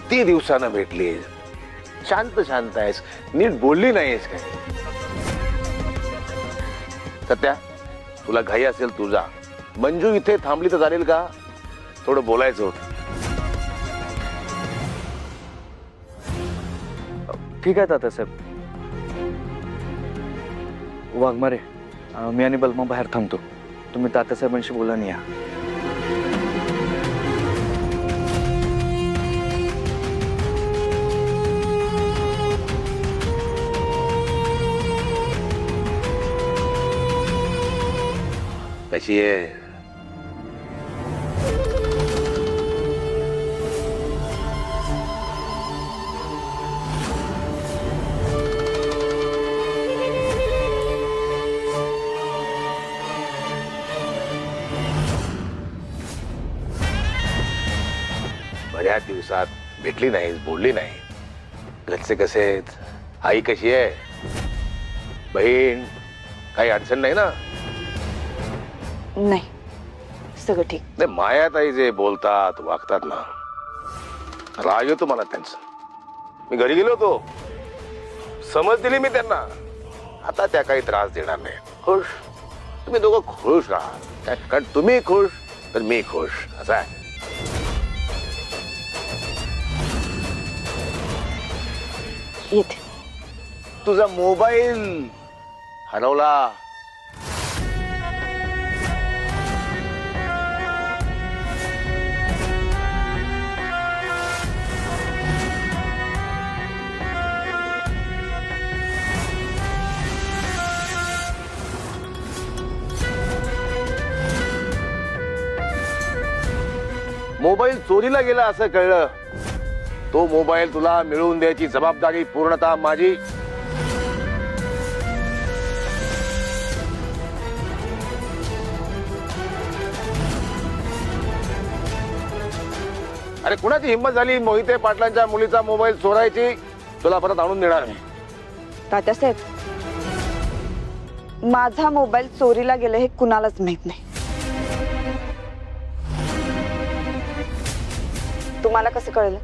किती दिवसानं भेटली, शांत शांत आहेस, नीट बोलली नाहीस काय? सत्या, तुला घाई असेल तू जा. मंजू इथे थांबली तर चालेल का? थोडं बोलायचं होतं. ठीक आहे तात्यासाहेब. वाघमारे, मी आणि बलमा बाहेर थांबतो. तुम्ही तात्यासाहेबांशी बोला आणि या. कशी आहे? बऱ्याच दिवसात भेटली नाहीस, बोलली नाही. घरचे कसे आहेत? आई कशी आहे? बहीण, काही अडचण नाही ना? नाही, सगळं ठीक. नाही, मायाताई जे बोलतात वागतात ना, राग येतो मला त्यांचं. मी घरी गेलो होतो, समज दिली मी त्यांना. आता त्या काही त्रास देणार नाही. खुश, तुम्ही दोघं खुश राहा. कारण तुम्ही खुश तर मी खुश, असं आहे. येते. तुझा मोबाईल हरवला. मोबाईल चोरीला गेला असं कळलं. तो मोबाईल तुला मिळवून द्यायची जबाबदारी पूर्णतः माझी. अरे कुणाची हिंमत झाली मोहिते पाटलांच्या मुलीचा मोबाईल चोरायची? तुला परत आणून देणार नाही. तात्यासाहेब, माझा मोबाईल चोरीला गेलं हे कुणालाच माहित नाही. तुम्हाला कसं कळलं?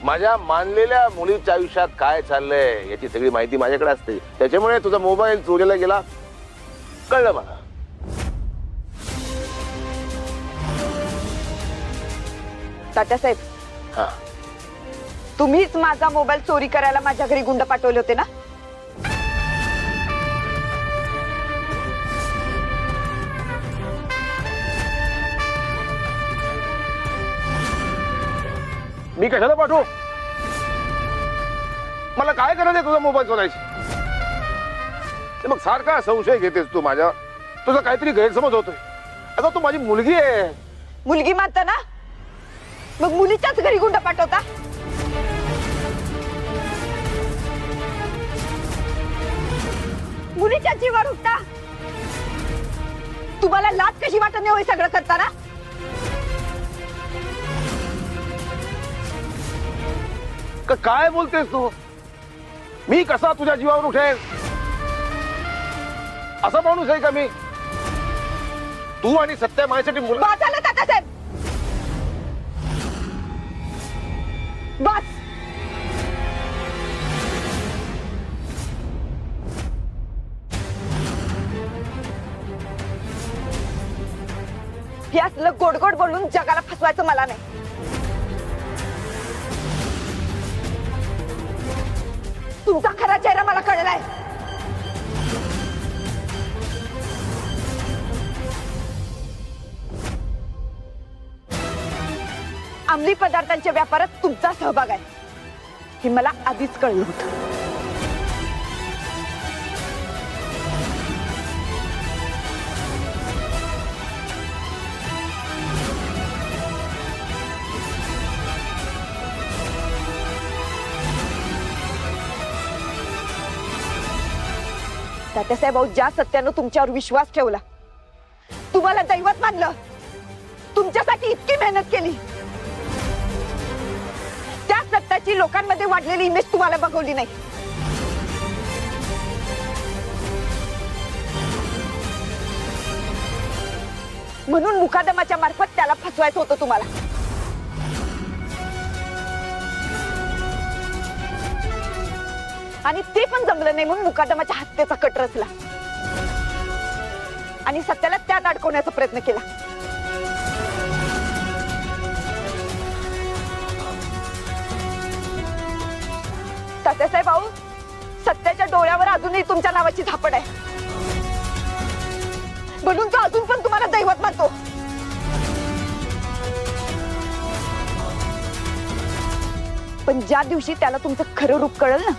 माझ्या मानलेल्या मुलीच्या आयुष्यात काय चाललंय याची सगळी माहिती माझ्याकडे असते. त्याच्यामुळे तुझा मोबाईल चोरीला गेला कळलं मला. तात्यासाहेब, हा, तुम्हीच माझा मोबाईल चोरी करायला माझ्या घरी गुंड पाठवले होते ना? मी कशाला पाठवू? मला काय करायचं आहे तुझा मोबाईल चोरायची? मग सारखा संशय घेतेस तू माझ्या. तुझा काहीतरी गैरसमज होतोय. अगं तू माझी मुलगी आहे. मुलगी मानता ना, मग मुलीच्याच घरी गुंड पाठवता? मुलीच्या जीवावर उठता? तुम्हाला लाज कशी वाटत नाही सगळं करताना? काय बोलतेस तू? मी कसा तुझ्या जीवावर उठेल? असा माणूस आहे का मी? तू आणि सत्या माझ्यासाठी मुलं. बस झालं तात्यासाहेब, बस. हे असलं गोड गोड बोलून जगाला फसवायचं मला नाही. तुमचा खरा चेहरा मला कळलाय. अंमली पदार्थांच्या व्यापारात तुमचा सहभाग आहे हे मला आधीच कळलं होतं. तात्यासाहेब, ज्या सत्यानं तुमच्यावर विश्वास ठेवला तुम्हाला दैवत मानलं, तुमच्यासाठी इतकी मेहनत केली, त्या सत्याची लोकांमध्ये वाढलेली इमेज तुम्हाला बघवली नाही. म्हणून मुकादमाच्या मार्फत त्याला फसवायचं होतं तुम्हाला. आणि ते पण जमलं नाही म्हणून मुकादमाच्या हत्येचा कट रचला आणि सत्याला त्यात अडकवण्याचा प्रयत्न केला. तात्यासाहेब भाऊ, सत्याच्या डोळ्यावर अजूनही तुमच्या नावाची झापड आहे, म्हणून तो अजून पण तुम्हाला दैवत मानतो. पण ज्या दिवशी त्याला तुमचं खरं रूप कळलं ना,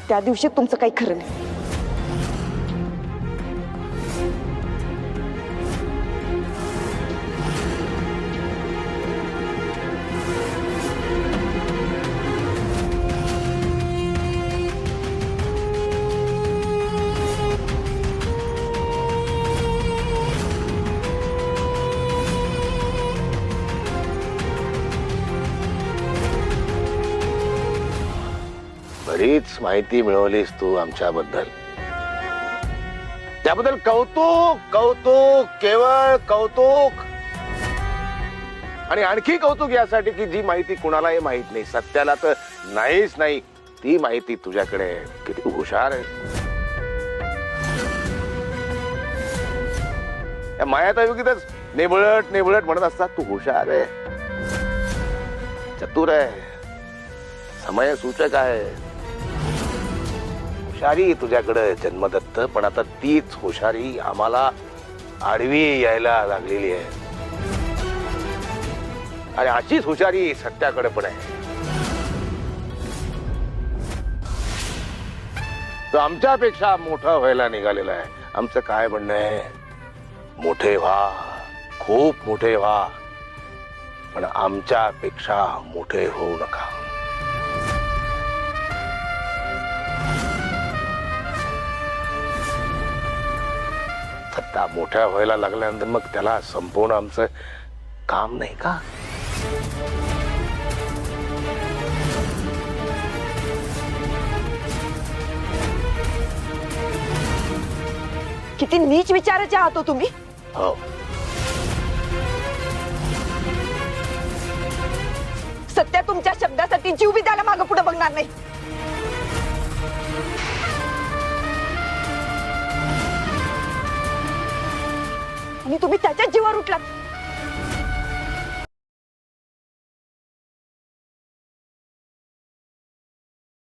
त्या दिवशी तुमचं काही खरं नाही. बरीच माहिती मिळवलीस तू आमच्याबद्दल, त्याबद्दल कौतुक कौतुक केवळ कौतुक. आणि आणखी कौतुक यासाठी की जी माहिती कुणालाही माहित नाही, सत्याला तर नाहीच नाही, ती माहिती तुझ्याकडे आहे. किती हुशार आहे. या मायातायुगीतच नेबळट नेबळट म्हणत असतात. तू हुशार आहे, चतुर आहे, समय सूचक आहे. हुशारी तुझ्याकडे जन्मदत्त, पण आता तीच हुशारी आम्हाला आडवी यायला लागलेली आहे. आणि अशीच हुशारी सत्याकडे पण आहे. तो आमच्यापेक्षा मोठा व्हायला निघालेला आहे. आमचं काय म्हणणं आहे, मोठे व्हा, खूप मोठे व्हा, पण आमच्यापेक्षा मोठे होऊ नका. सत्ता मोठ्या व्हायला लागल्यानंतर मग त्याला संपवणं आमचं काम नाही का? किती नीच विचाराचे आहात हो तुम्ही. हो, सत्या तुमच्या शब्दासाठी जीव बी द्यायला मागं पुढे बघणार नाही. आणि तुम्ही त्याच्याच जीवावर उठलात.